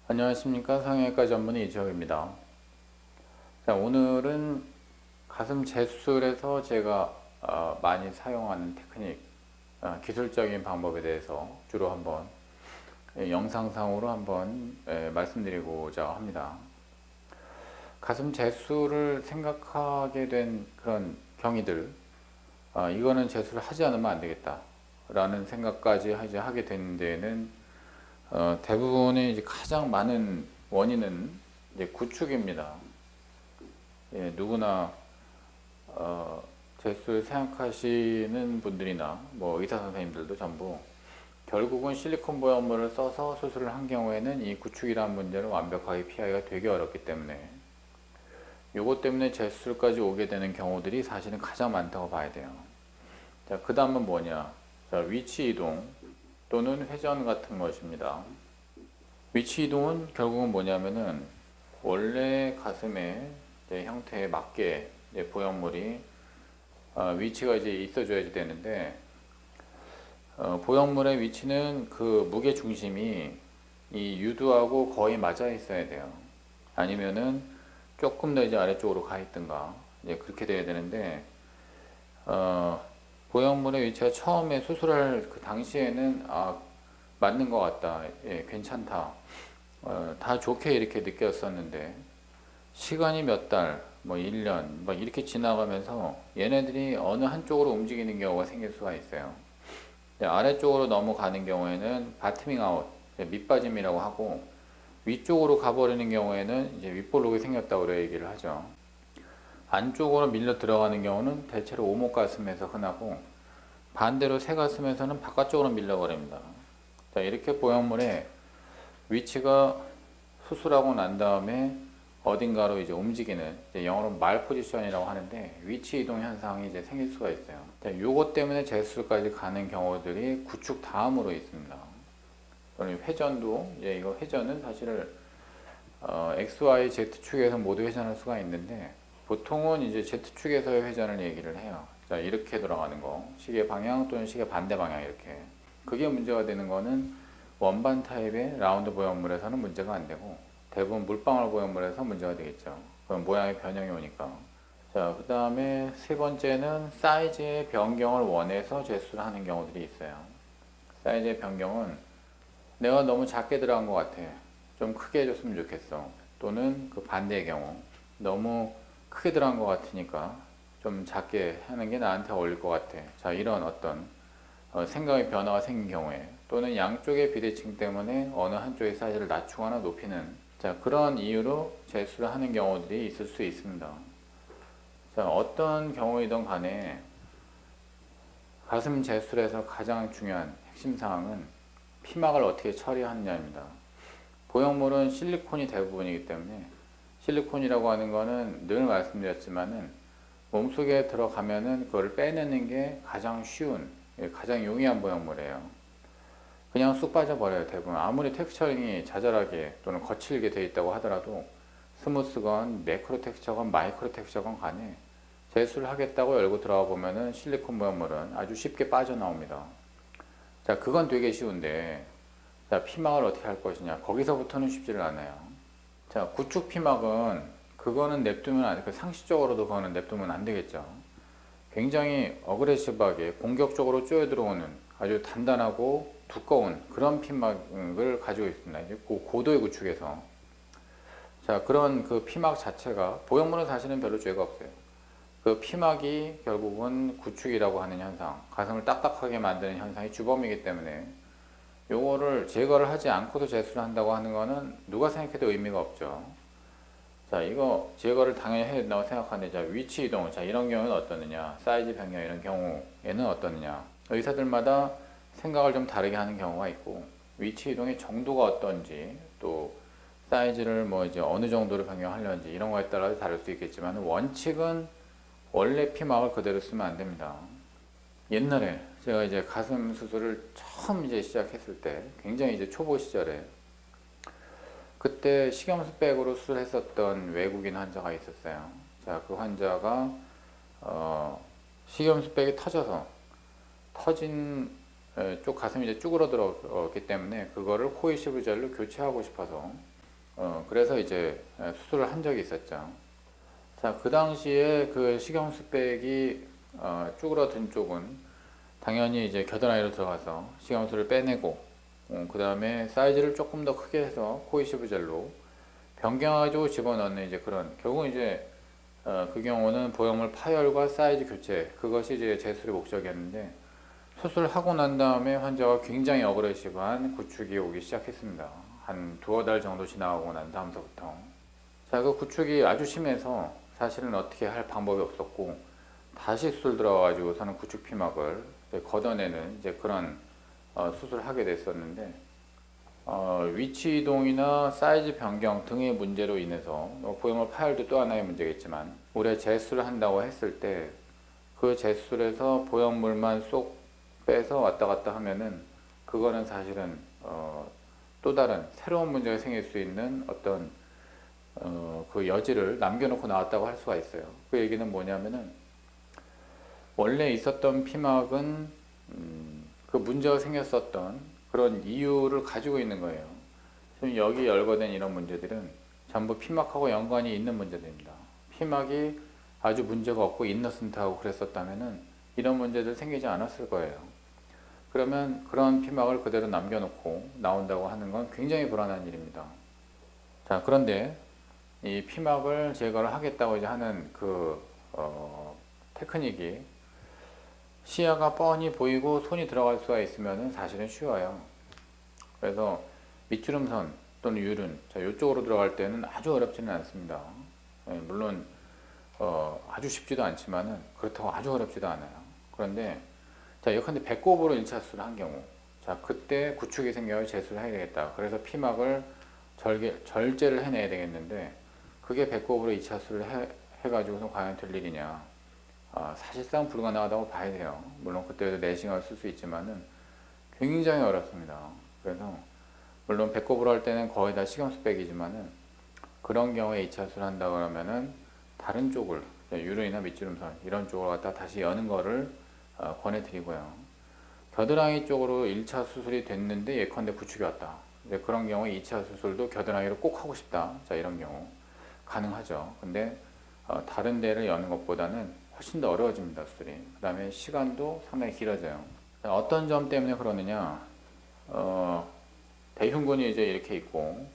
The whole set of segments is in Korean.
안녕하십니까. 성형외과 전문의 이지혁입니다. 자, 오늘은 가슴 재수술에서 제가 많이 사용하는 테크닉, 기술적인 방법에 대해서 주로 한번 영상상으로 한번 말씀드리고자 합니다. 가슴 재수술을 생각하게 된 그런 경위들, 이거는 재수를 하지 않으면 안 되겠다 라는 생각까지 이제 하게 된 데는 대부분의 이제 가장 많은 원인은 이제 구축입니다. 예, 누구나 재수를 생각하시는 분들이나 뭐 의사 선생님들도 전부 결국은 실리콘 보형물을 써서 수술을 한 경우에는 이 구축이라는 문제를 완벽하게 피하기가 되게 어렵기 때문에 요것 때문에 재수술까지 오게 되는 경우들이 사실은 가장 많다고 봐야 돼요. 자, 그 다음은 뭐냐? 자, 위치 이동 또는 회전 같은 것입니다. 위치 이동은 결국은 뭐냐면은 원래 가슴의 형태에 맞게 보형물이 위치가 이제 있어줘야 되는데 보형물의 위치는 그 무게 중심이 이 유두하고 거의 맞아 있어야 돼요. 아니면은 조금 더 이제 아래쪽으로 가 있든가 이제 그렇게 돼야 되는데 보형물의 위치가 처음에 수술할 그 당시에는 맞는 것 같다, 예, 괜찮다, 다 좋게 이렇게 느꼈었는데 시간이 몇 달, 뭐 1년 막 이렇게 지나가면서 얘네들이 어느 한쪽으로 움직이는 경우가 생길 수가 있어요. 아래쪽으로 넘어가는 경우에는 바트밍 아웃, 밑빠짐이라고 하고, 위쪽으로 가버리는 경우에는 이제 윗볼록이 생겼다고 얘기를 하죠. 안쪽으로 밀려 들어가는 경우는 대체로 오목가슴에서 흔하고, 반대로 새가슴에서는 바깥쪽으로 밀려버립니다. 자, 이렇게 보형물의 위치가 수술하고 난 다음에 어딘가로 이제 움직이는, 이제 영어로 말 포지션이라고 하는데, 위치 이동 현상이 이제 생길 수가 있어요. 자, 요것 때문에 재수술까지 가는 경우들이 구축 다음으로 있습니다. 또는 회전도, 이거 회전은 사실 X, Y, Z 축에서 모두 회전할 수가 있는데, 보통은 이제 Z 축에서의 회전을 얘기를 해요. 자, 이렇게 돌아가는 거, 시계 방향 또는 시계 반대 방향 이렇게. 그게 문제가 되는 거는 원반 타입의 라운드 보형물에서는 문제가 안 되고, 대부분 물방울 보형물에서 문제가 되겠죠. 그럼 모양의 변형이 오니까. 자, 그 다음에 세 번째는 사이즈의 변경을 원해서 재수를 하는 경우들이 있어요. 사이즈의 변경은 내가 너무 작게 들어간 것 같아, 좀 크게 해줬으면 좋겠어. 또는 그 반대의 경우, 너무 크게 들어간 것 같으니까 좀 작게 하는 게 나한테 어울릴 것 같아. 자, 이런 어떤 생각의 변화가 생긴 경우에, 또는 양쪽의 비대칭 때문에 어느 한쪽의 사이즈를 낮추거나 높이는, 자, 그런 이유로 재수를 하는 경우들이 있을 수 있습니다. 자, 어떤 경우이든 간에 가슴 재수술에서 가장 중요한 핵심 사항은 피막을 어떻게 처리하느냐입니다. 보형물은 실리콘이 대부분이기 때문에, 실리콘이라고 하는 거는 늘 말씀드렸지만은 몸속에 들어가면은 그걸 빼내는 게 가장 쉬운, 가장 용이한 보형물이에요. 그냥 쑥 빠져버려요, 대부분. 아무리 텍스처링이 자잘하게 또는 거칠게 되어 있다고 하더라도, 스무스건 매크로 텍스처건 마이크로 텍스처건 간에 재수를 하겠다고 열고 들어가 보면은 실리콘 보형물은 아주 쉽게 빠져나옵니다. 자, 그건 되게 쉬운데, 자, 피막을 어떻게 할 것이냐. 거기서부터는 쉽지를 않아요. 자, 구축 피막은 그거는 냅두면 안 돼. 상식적으로도 그거는 냅두면 안 되겠죠. 굉장히 어그레시브하게 공격적으로 쪼여 들어오는 아주 단단하고 두꺼운 그런 피막을 가지고 있습니다. 이제 고도의 구축에서. 자, 그런 그 피막 자체가, 보형물은 사실은 별로 죄가 없어요. 그 피막이 결국은 구축이라고 하는 현상, 가슴을 딱딱하게 만드는 현상이 주범이기 때문에 요거를 제거를 하지 않고도 재수를 한다고 하는 거는 누가 생각해도 의미가 없죠. 자, 이거 제거를 당연히 해야 된다고 생각하는데, 자, 위치 이동, 자, 이런 경우는 어떠느냐, 사이즈 변경 이런 경우에는 어떠느냐, 의사들마다 생각을 좀 다르게 하는 경우가 있고, 위치 이동의 정도가 어떤지, 또 사이즈를 뭐 이제 어느 정도로 변경하려는지 이런 거에 따라 다를 수 있겠지만, 원칙은 원래 피막을 그대로 쓰면 안 됩니다. 옛날에 제가 이제 가슴 수술을 처음 이제 시작했을 때, 굉장히 이제 초보 시절에, 그때 식염수백으로 수술했었던 외국인 환자가 있었어요. 자, 그 환자가 식염수백이 터져서, 터진 쪽 가슴이 이제 쭈그러들었기 때문에 그거를 코이시브 젤로 교체하고 싶어서 그래서 이제 수술을 한 적이 있었죠. 자, 그 당시에 그 식염수백이 쭈그러든 쪽은 당연히 이제 겨드랑이로 들어가서 식염수를 빼내고, 그 다음에 사이즈를 조금 더 크게 해서 코이시브 젤로 변경해가지고 집어넣는 이제 그런, 결국은 이제 그 경우는 보형물 파열과 사이즈 교체, 그것이 이제 제술의 목적이었는데, 수술하고 난 다음에 환자가 굉장히 어그레시브한 구축이 오기 시작했습니다. 한 두어 달 정도 지나고 난 다음서부터. 자, 그 구축이 아주 심해서 사실은 어떻게 할 방법이 없었고, 다시 수술 들어가가지고서는 구축 피막을 걷어내는 이제 그런 수술을 하게 됐었는데, 위치 이동이나 사이즈 변경 등의 문제로 인해서 보형물 파열도 또 하나의 문제겠지만, 올해 재수를 한다고 했을 때 그 재수술에서 보형물만 쏙 빼서 왔다 갔다 하면은 그거는 사실은 또 다른 새로운 문제가 생길 수 있는 어떤 그 여지를 남겨놓고 나왔다고 할 수가 있어요. 그 얘기는 뭐냐면은 원래 있었던 피막은 그 문제가 생겼었던 그런 이유를 가지고 있는 거예요. 지금 여기 열거된 이런 문제들은 전부 피막하고 연관이 있는 문제들입니다. 피막이 아주 문제가 없고 인너센트하고 그랬었다면은 이런 문제들 생기지 않았을 거예요. 그러면 그런 피막을 그대로 남겨놓고 나온다고 하는 건 굉장히 불안한 일입니다. 자, 그런데 이 피막을 제거를 하겠다고 이제 하는 그 테크닉이 시야가 뻔히 보이고 손이 들어갈 수가 있으면 사실은 쉬워요. 그래서 밑주름선 또는 유륜, 자, 이쪽으로 들어갈 때는 아주 어렵지는 않습니다. 물론 아주 쉽지도 않지만은 그렇다고 아주 어렵지도 않아요. 그런데 자, 예컨대 배꼽으로 1차 수술을 한 경우, 자, 그때 구축이 생겨서 재수를 해야 되겠다. 그래서 피막을 절제를 해내야 되겠는데, 그게 배꼽으로 2차 수술을 해가지고서 과연 될 일이냐. 사실상 불가능하다고 봐야 돼요. 물론 그때도 내시경을 쓸 수 있지만은 굉장히 어렵습니다. 그래서 물론 배꼽으로 할 때는 거의 다 식염수백이지만은 그런 경우에 2차 수술을 한다 그러면은 다른 쪽을, 유륜이나 밑주름선 이런 쪽을 갖다 다시 여는 거를 권해드리고요. 겨드랑이 쪽으로 1차 수술이 됐는데 예컨대 구축이 왔다. 이제 그런 경우에 2차 수술도 겨드랑이를 꼭 하고 싶다. 자, 이런 경우 가능하죠. 근데 다른 데를 여는 것보다는 훨씬 더 어려워집니다, 수술이. 그 다음에 시간도 상당히 길어져요. 어떤 점 때문에 그러느냐, 대흉근이 이제 이렇게 있고,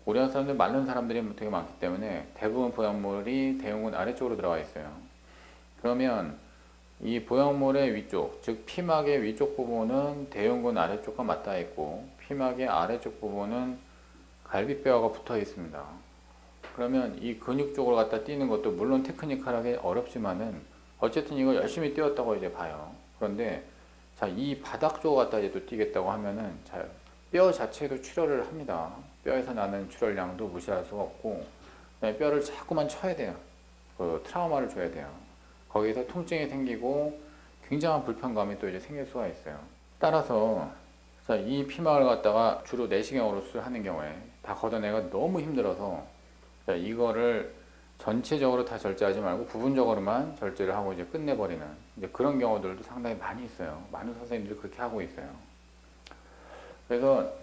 우리나라 사람들 마른 사람들이 되게 많기 때문에 대부분 보형물이 대흉근 아래쪽으로 들어가 있어요. 그러면 이 보형물의 위쪽, 즉 피막의 위쪽 부분은 대흉근 아래쪽과 맞닿아 있고, 피막의 아래쪽 부분은 갈비뼈가 붙어 있습니다. 그러면 이 근육 쪽으로 갖다 뛰는 것도 물론 테크니컬하게 어렵지만은 어쨌든 이거 열심히 뛰었다고 이제 봐요. 그런데 자, 이 바닥 쪽을 갖다 이제 또 뛰겠다고 하면은 자, 뼈 자체도 출혈을 합니다. 뼈에서 나는 출혈량도 무시할 수가 없고, 뼈를 자꾸만 쳐야 돼요. 그 트라우마를 줘야 돼요. 거기서 통증이 생기고 굉장한 불편감이 또 이제 생길 수가 있어요. 따라서 자, 이 피막을 갖다가 주로 내시경으로 수술하는 경우에 다 걷어내가 너무 힘들어서, 자, 이거를 전체적으로 다 절제하지 말고 부분적으로만 절제를 하고 이제 끝내버리는 이제 그런 경우들도 상당히 많이 있어요. 많은 선생님들이 그렇게 하고 있어요. 그래서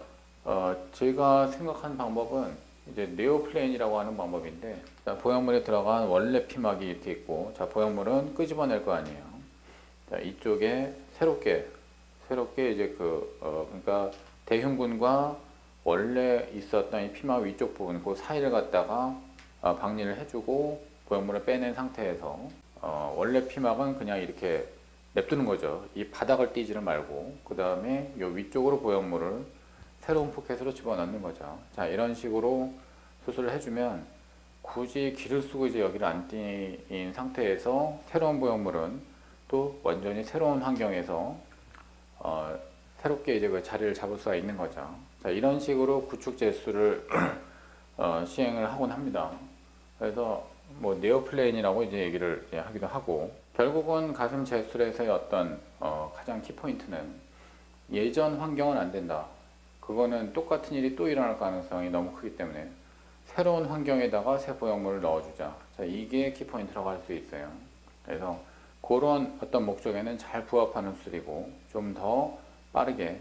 제가 생각한 방법은 이제 네오플레인이라고 하는 방법인데, 자, 보형물에 들어간 원래 피막이 이렇게 있고, 자, 보형물은 끄집어낼 거 아니에요. 자, 이쪽에 새롭게 이제 그러니까 대흉근과 원래 있었던 이 피막 위쪽 부분, 그 사이를 갖다가 박리를 해주고 보형물을 빼낸 상태에서 원래 피막은 그냥 이렇게 냅두는 거죠. 이 바닥을 띄지를 말고 그 다음에 이 위쪽으로 보형물을 새로운 포켓으로 집어넣는 거죠. 자, 이런 식으로 수술을 해주면 굳이 기를 쓰고 이제 여기를 안 띄인 상태에서 새로운 보형물은 또 완전히 새로운 환경에서 새롭게 이제 그 자리를 잡을 수가 있는 거죠. 자, 이런 식으로 구축 재수를 시행을 하곤 합니다. 그래서 뭐 네오플레인이라고 이제 얘기를 하기도 하고, 결국은 가슴 재수술에서의 어떤 가장 키포인트는 예전 환경은 안 된다. 그거는 똑같은 일이 또 일어날 가능성이 너무 크기 때문에 새로운 환경에다가 새 보형물을 넣어주자. 자, 이게 키포인트라고 할 수 있어요. 그래서 그런 어떤 목적에는 잘 부합하는 수술이고 좀 더 빠르게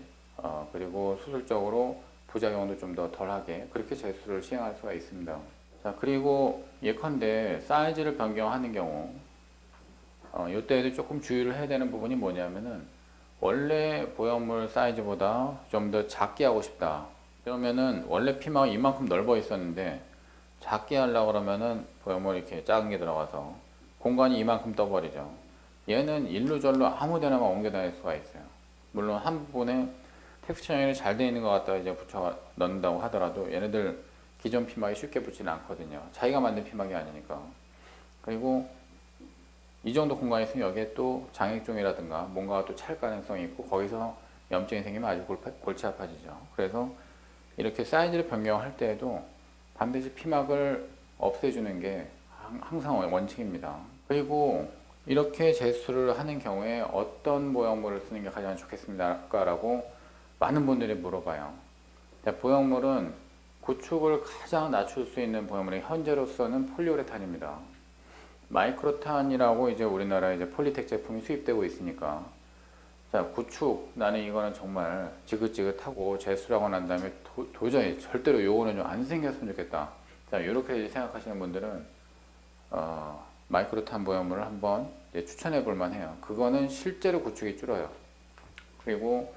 그리고 수술적으로 부작용도 좀 더 덜하게 그렇게 제수를 시행할 수가 있습니다. 자, 그리고 예컨대 사이즈를 변경하는 경우 이때에도 조금 주의를 해야 되는 부분이 뭐냐면은 원래 보형물 사이즈보다 좀 더 작게 하고 싶다. 그러면은 원래 피막이 이만큼 넓어 있었는데 작게 하려고 그러면은 보형물이 이렇게 작은 게 들어가서 공간이 이만큼 떠버리죠. 얘는 일로 절로 아무 데나만 옮겨 다닐 수가 있어요. 물론 한 부분에 텍스처링이 잘 되어 있는 것 같다 이제 붙여 넣는다고 하더라도 얘네들 기존 피막이 쉽게 붙지는 않거든요. 자기가 만든 피막이 아니니까. 그리고 이 정도 공간이 있으면 여기에 또 장액종이라든가 뭔가가 또 찰 가능성이 있고 거기서 염증이 생기면 아주 골치 아파지죠. 그래서 이렇게 사이즈를 변경할 때에도 반드시 피막을 없애주는 게 항상 원칙입니다. 그리고 이렇게 제수를 하는 경우에 어떤 보형물을 쓰는 게 가장 좋겠습니까? 라고 많은 분들이 물어봐요. 보형물은 구축을 가장 낮출 수 있는 보형물이 현재로서는 폴리우레탄입니다. 마이크로탄이라고 이제 우리나라에 이제 폴리텍 제품이 수입되고 있으니까 자, 구축 나는 이거는 정말 지긋지긋하고 제수라고 난 다음에 도저히 절대로 요거는 좀 안 생겼으면 좋겠다. 자, 이렇게 생각하시는 분들은 마이크로탄 보형물을 한번 추천해 볼 만해요. 그거는 실제로 구축이 줄어요. 그리고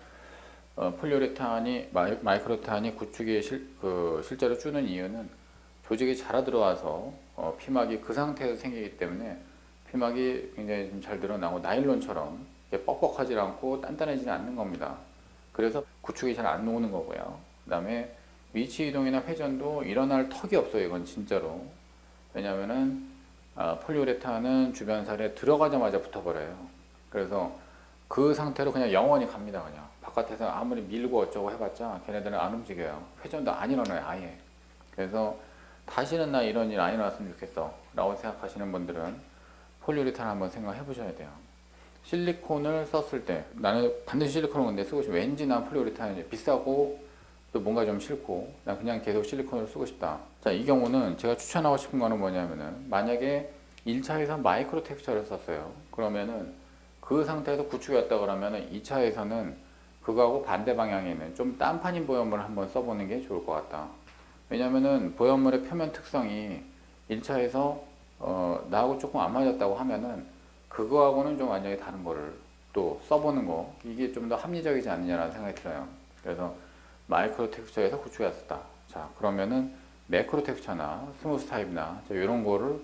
폴리우레탄이 마이크로탄이 구축이 실제로 줄는 이유는 조직이 자라 들어와서 피막이 그 상태에서 생기기 때문에 피막이 굉장히 좀 잘 드러나고 나일론처럼 뻑뻑하지 않고 단단해지지 않는 겁니다. 그래서 구축이 잘 안 오는 거고요. 그 다음에 위치 이동이나 회전도 일어날 턱이 없어요. 이건 진짜로. 왜냐면은 폴리우레탄은 주변 살에 들어가자마자 붙어버려요. 그래서 그 상태로 그냥 영원히 갑니다. 그냥 바깥에서 아무리 밀고 어쩌고 해봤자 걔네들은 안 움직여요. 회전도 안 일어나요. 아예. 그래서 다시는 나 이런 일 안 일어났으면 좋겠어 라고 생각하시는 분들은 폴리우레탄 한번 생각해 보셔야 돼요. 실리콘을 썼을 때 나는 반드시 실리콘을 근데 쓰고 싶어. 왠지 난 폴리우레탄이 비싸고 또 뭔가 좀 싫고 난 그냥 계속 실리콘을 쓰고 싶다. 자, 이 경우는 제가 추천하고 싶은 거는 뭐냐면은 만약에 1차에서 마이크로 텍스처를 썼어요. 그러면은 그 상태에서 구축이 왔다 그러면은 2차에서는 그거하고 반대 방향에 있는 좀 단판인 보형물을 한번 써보는 게 좋을 것 같다. 왜냐면은 보형물의 표면 특성이 1차에서 나하고 조금 안 맞았다고 하면은 그거하고는 좀 완전히 다른 거를 또 써보는 거 이게 좀 더 합리적이지 않느냐라는 생각이 들어요. 그래서 마이크로 텍스처에서 구축이 왔다. 자, 그러면은 매크로 텍스처나 스무스 타입이나 이런 거를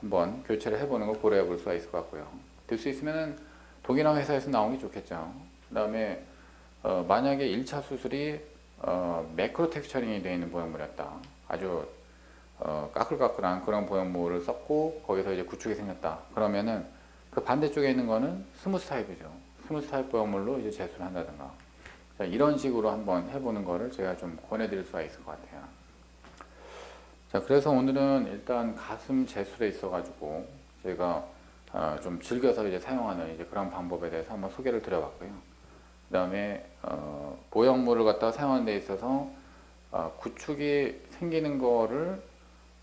한번 교체를 해보는 거 고려해 볼 수가 있을 것 같고요. 될 수 있으면은 독일한 회사에서 나온 게 좋겠죠. 그 다음에 만약에 1차 수술이 매크로 텍스처링이 되어 있는 보형물이었다. 아주 까끌까끌한 그런 보형물을 썼고 거기서 이제 구축이 생겼다. 그러면은 그 반대쪽에 있는 거는 스무스 타입이죠. 스무스 타입 보형물로 이제 제수를 한다든가. 자, 이런 식으로 한번 해보는 거를 제가 좀 권해드릴 수가 있을 것 같아요. 자, 그래서 오늘은 일단 가슴 제술에 있어가지고 제가 좀 즐겨서 이제 사용하는 이제 그런 방법에 대해서 한번 소개를 드려봤고요. 그 다음에 보형물을 갖다가 사용하는 데 있어서 구축이 생기는 거를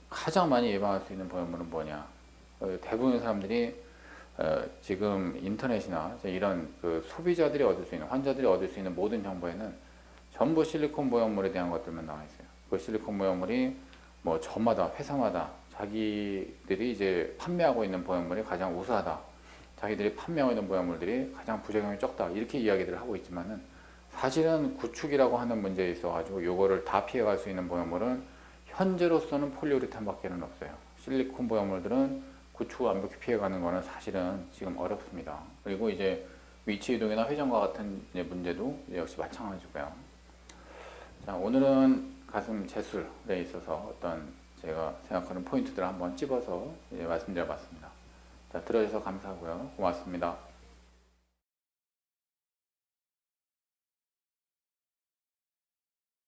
가장 많이 예방할 수 있는 보형물은 뭐냐? 대부분의 사람들이 지금 인터넷이나 이런 그 소비자들이 얻을 수 있는, 환자들이 얻을 수 있는 모든 정보에는 전부 실리콘 보형물에 대한 것들만 나와 있어요. 그 실리콘 보형물이 뭐 저마다 회사마다 자기들이 이제 판매하고 있는 보형물이 가장 우수하다. 자기들이 판매하고 있는 보형물들이 가장 부작용이 적다. 이렇게 이야기들을 하고 있지만은 사실은 구축이라고 하는 문제에 있어가지고 요거를 다 피해갈 수 있는 보형물은 현재로서는 폴리우레탄밖에는 없어요. 실리콘 보형물들은 구축을 완벽히 피해가는 거는 사실은 지금 어렵습니다. 그리고 이제 위치 이동이나 회전과 같은 문제도 역시 마찬가지고요. 자, 오늘은 가슴 제술에 있어서 어떤 제가 생각하는 포인트들을 한번 찝어서 말씀드려봤습니다. 자, 들어주셔서 감사하고요. 고맙습니다.